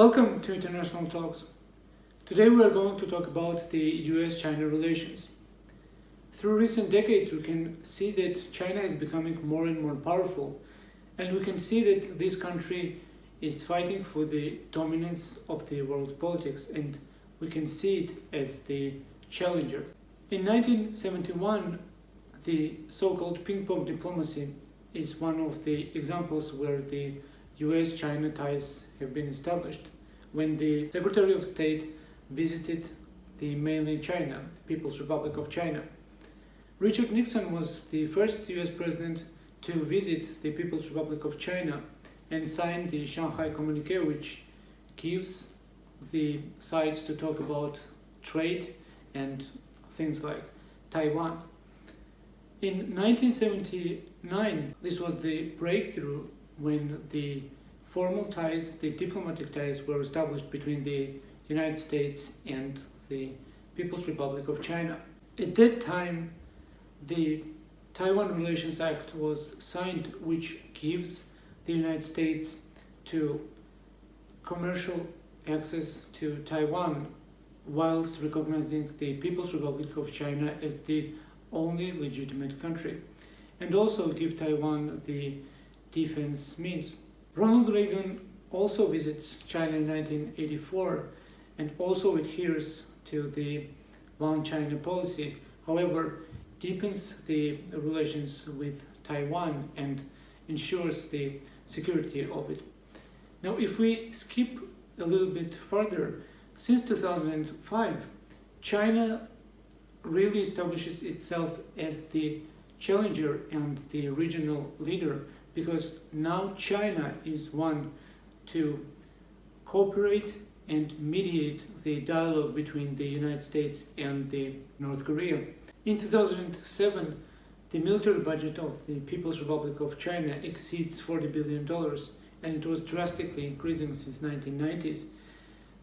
Welcome to International Talks. Today we are going to talk about the U.S. China relations. Through recent decades, we can see that China is becoming more and more powerful, and we can see that this country is fighting for the dominance of the world politics, and we can see it as the challenger. In 1971, the so-called ping-pong diplomacy is one of the examples where the U.S.-China ties have been established when the Secretary of State visited the mainland China, the People's Republic of China. Richard Nixon was the first U.S. president to visit the People's Republic of China and sign the Shanghai Communique, which gives the sides to talk about trade and things like Taiwan. In 1979, this was the breakthrough when the formal ties, the diplomatic ties, were established between the United States and the People's Republic of China. At that time, the Taiwan Relations Act was signed, which gives the United States to commercial access to Taiwan whilst recognizing the People's Republic of China as the only legitimate country, and also give Taiwan the defense means. Ronald Reagan also visits China in 1984 and also adheres to the One China policy, however, deepens the relations with Taiwan and ensures the security of it. Now, if we skip a little bit further, since 2005, China really establishes itself as the challenger and the regional leader, because now China is one to cooperate and mediate the dialogue between the United States and the North Korea. In 2007, the military budget of the People's Republic of China exceeds $40 billion, and it was drastically increasing since 1990s.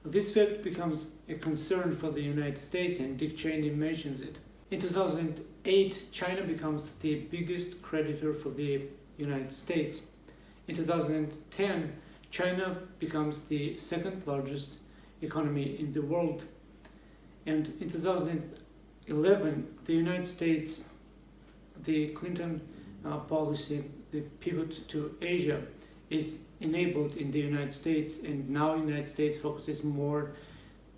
This fact becomes a concern for the United States, and Dick Cheney mentions it. In 2008, China becomes the biggest creditor for the United States. In 2010, China becomes the second largest economy in the world. And in 2011, the United States, the Clinton policy, the pivot to Asia, is enabled in the United States, and now the United States focuses more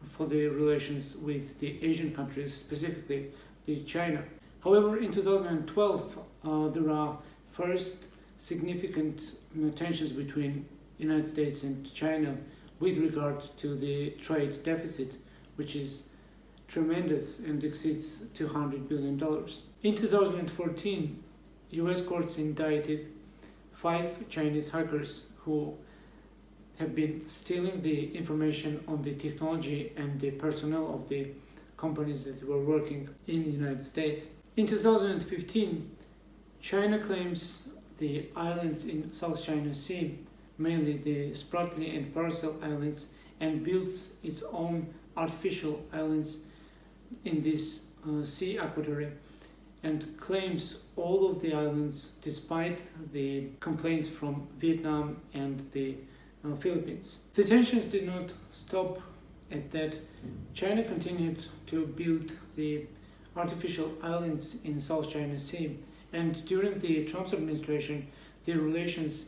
for the relations with the Asian countries, specifically the China. However, in 2012, there are first significant tensions between United States and China with regard to the trade deficit, which is tremendous and exceeds $200 billion. In 2014, U.S. courts indicted 5 Chinese hackers who have been stealing the information on the technology and the personnel of the companies that were working in the United States. In 2015, China claims the islands in South China Sea, mainly the Spratly and Paracel Islands, and builds its own artificial islands in this sea aqueduct, and claims all of the islands despite the complaints from Vietnam and the Philippines. The tensions did not stop at that. China continued to build the artificial islands in South China Sea, and during the Trump's administration, the relations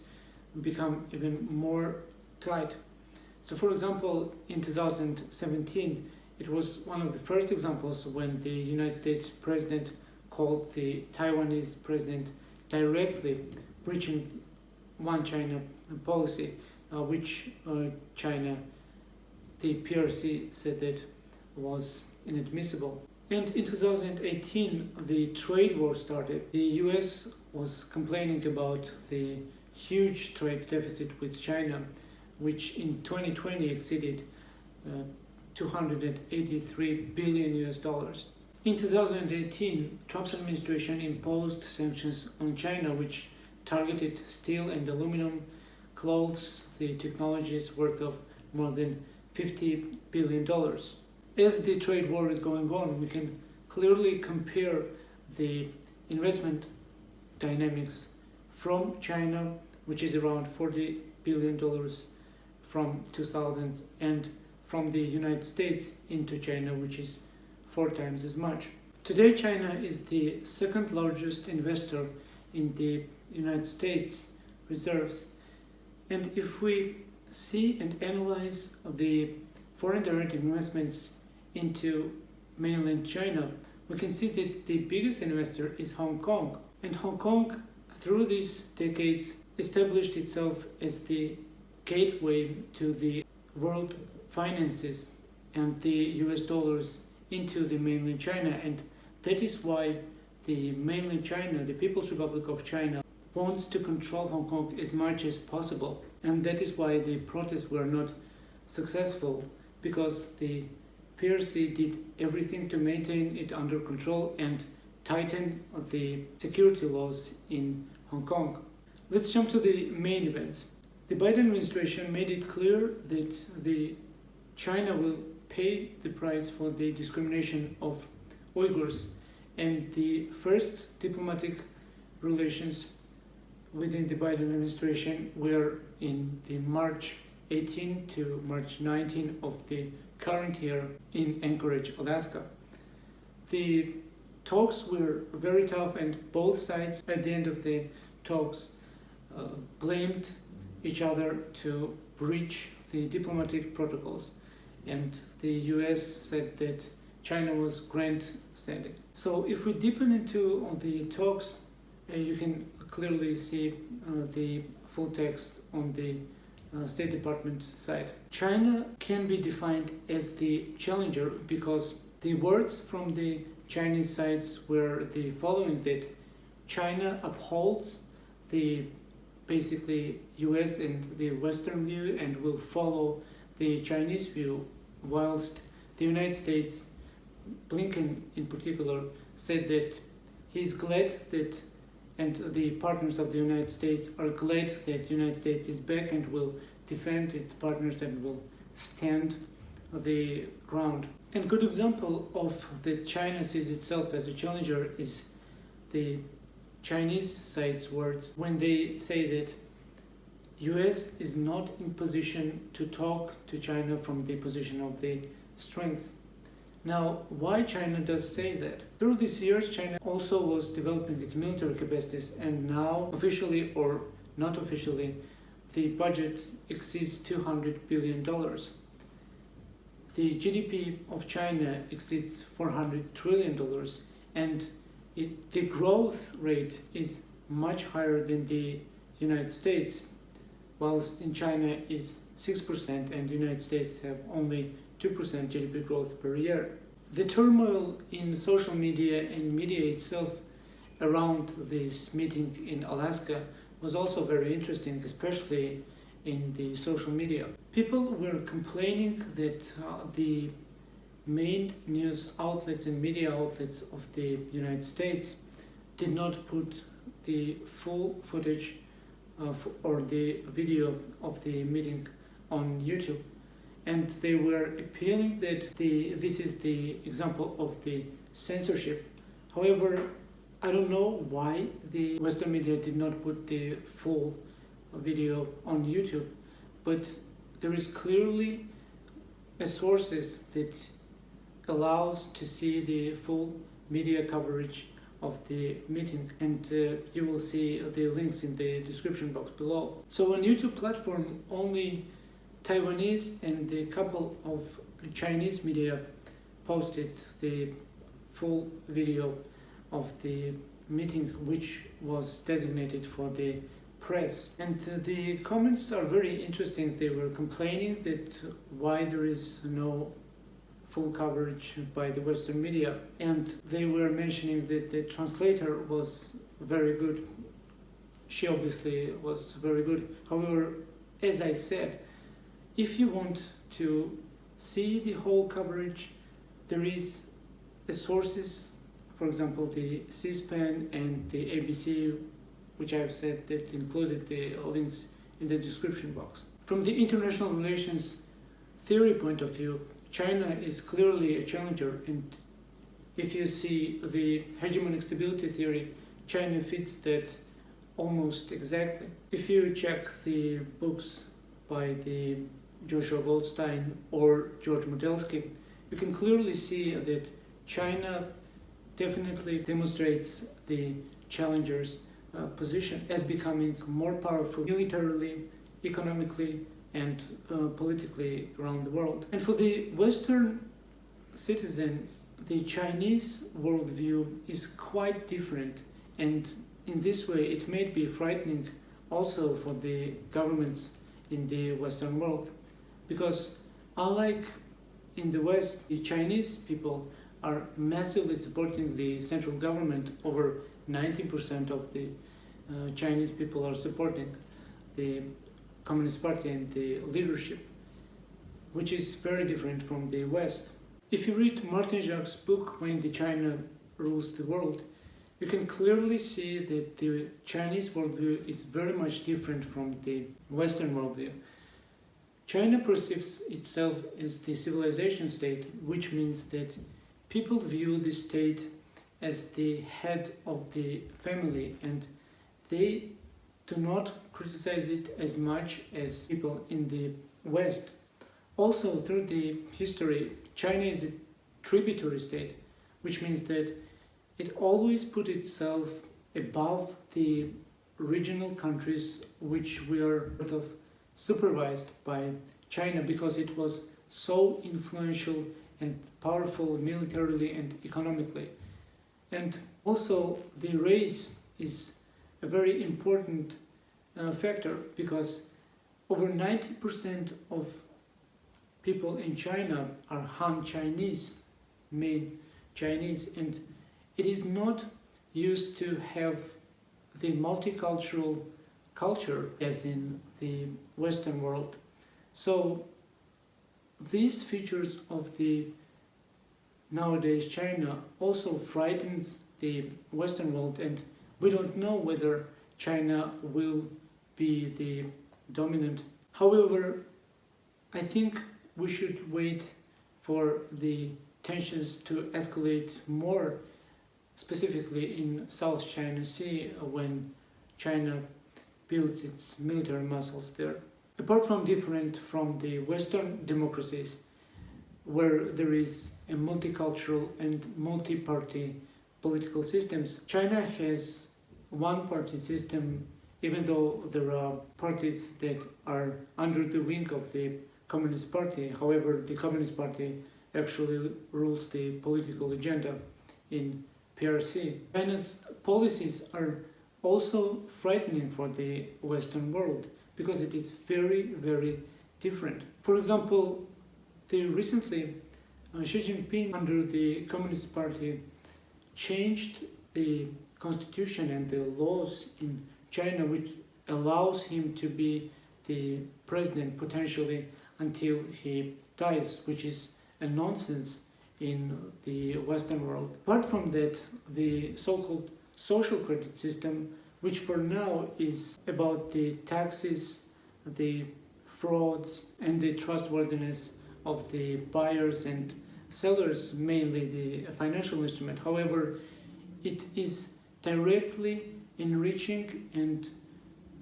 become even more tight. So, for example, in 2017, it was one of the first examples when the United States president called the Taiwanese president directly breaching One China policy, which China, the PRC, said that was inadmissible. And in 2018, the trade war started. The US was complaining about the huge trade deficit with China, which in 2020 exceeded $283 billion US. In 2018, Trump's administration imposed sanctions on China, which targeted steel and aluminum, clothes, the technologies worth of more than $50 billion. As the trade war is going on, we can clearly compare the investment dynamics from China, which is around $40 billion from 2000 and from the United States into China, which is 4 times as much. Today, China is the second largest investor in the United States reserves. And if we see and analyze the foreign direct investments into mainland China, we can see that the biggest investor is Hong Kong. And Hong Kong, through these decades, established itself as the gateway to the world finances and the US dollars into the mainland China. And that is why the mainland China, the People's Republic of China, wants to control Hong Kong as much as possible. And that is why the protests were not successful, because the PRC did everything to maintain it under control and tighten the security laws in Hong Kong. Let's jump to the main events. The Biden administration made it clear that China will pay the price for the discrimination of Uyghurs, and the first diplomatic relations within the Biden administration were in the March 18 to March 19 of the current year in Anchorage, Alaska. The talks were very tough, and both sides at the end of the talks blamed each other to breach the diplomatic protocols, and the US said that China was grandstanding. So if we deepen into the talks, you can clearly see the full text on the State Department side. China can be defined as the challenger because the words from the Chinese sides were the following: that China upholds the basically US and the Western view and will follow the Chinese view, whilst the United States, Blinken in particular, said that he's glad that, and the partners of the United States are glad that the United States is back and will defend its partners and will stand the ground. And good example of that China sees itself as a challenger is the Chinese side's words when they say that US is not in position to talk to China from the position of the strength. Now, why China does say that? Through these years, China also was developing its military capacities, and now, officially or not officially, the budget exceeds $200 billion. The GDP of China exceeds $400 trillion, and the growth rate is much higher than the United States, whilst in China is 6% and the United States have only 2% GDP growth per year. The turmoil in social media and media itself around this meeting in Alaska was also very interesting, especially in the social media. People were complaining that the main news outlets and media outlets of the United States did not put the full footage or the video of the meeting on YouTube. And they were appealing that this is the example of the censorship. However, I don't know why the Western media did not put the full video on YouTube, but there is clearly a sources that allows to see the full media coverage of the meeting, and you will see the links in the description box below. So on YouTube platform, only Taiwanese and a couple of Chinese media posted the full video of the meeting, which was designated for the press. And the comments are very interesting. They were complaining that why there is no full coverage by the Western media, and they were mentioning that the translator was very good. She obviously was very good. However, as I said, if you want to see the whole coverage, there is a sources, for example, the C-SPAN and the ABC, which I've said that included the links in the description box. From the international relations theory point of view, China is clearly a challenger, and if you see the hegemonic stability theory, China fits that almost exactly. If you check the books by the Joshua Goldstein or George Modelsky, you can clearly see that China definitely demonstrates the challenger's position as becoming more powerful militarily, economically, and politically around the world. And for the Western citizen, the Chinese worldview is quite different, and in this way it may be frightening also for the governments in the Western world, because unlike in the West, the Chinese people are massively supporting the central government. Over 90% of the Chinese people are supporting the Communist Party and the leadership, which is very different from the West. If you read Martin Jacques' book, When the China Rules the World, you can clearly see that the Chinese worldview is very much different from the Western worldview. China perceives itself as the civilization state, which means that people view the state as the head of the family, and they do not criticize it as much as people in the West. Also, through the history, China is a tributary state, which means that it always put itself above the regional countries which were sort of supervised by China, because it was so influential and powerful militarily and economically. And also the race is a very important factor, because over 90% of people in China are Han Chinese, made Chinese, and it is not used to have the multicultural culture as in the Western world. So these features of the nowadays China also frightens the Western world, and we don't know whether China will be the dominant. However, I think we should wait for the tensions to escalate more, specifically in South China Sea, when China builds its military muscles there. Apart from different from the Western democracies, where there is a multicultural and multi-party political systems, China has one-party system, even though there are parties that are under the wing of the Communist Party. However, the Communist Party actually rules the political agenda in PRC. China's policies are also frightening for the Western world, because it is very, very different. For example, recently Xi Jinping, under the Communist Party, changed the constitution and the laws in China, which allows him to be the president potentially until he dies, which is a nonsense in the Western world. Apart from that, the so-called social credit system, which for now is about the taxes, the frauds, and the trustworthiness of the buyers and sellers, mainly the financial instrument. However, it is directly enriching and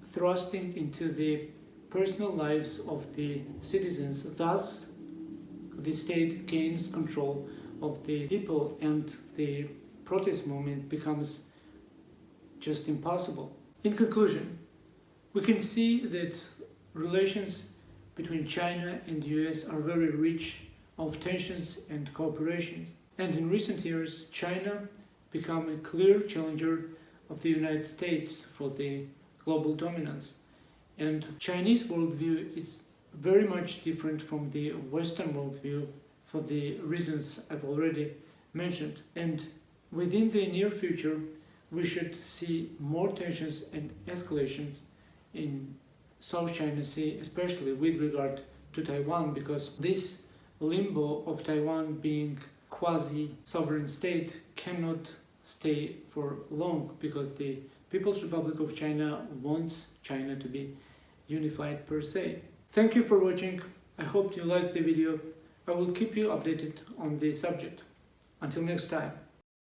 thrusting into the personal lives of the citizens. Thus, the state gains control of the people, and the protest movement becomes just impossible. In conclusion, we can see that relations between China and the US are very rich of tensions and cooperation. And in recent years, China became a clear challenger of the United States for the global dominance. And Chinese worldview is very much different from the Western worldview for the reasons I've already mentioned. And within the near future, we should see more tensions and escalations in South China Sea, especially with regard to Taiwan, because this limbo of Taiwan being quasi-sovereign state cannot stay for long, because the People's Republic of China wants China to be unified per se. Thank you for watching. I hope you liked the video. I will keep you updated on the subject. Until next time.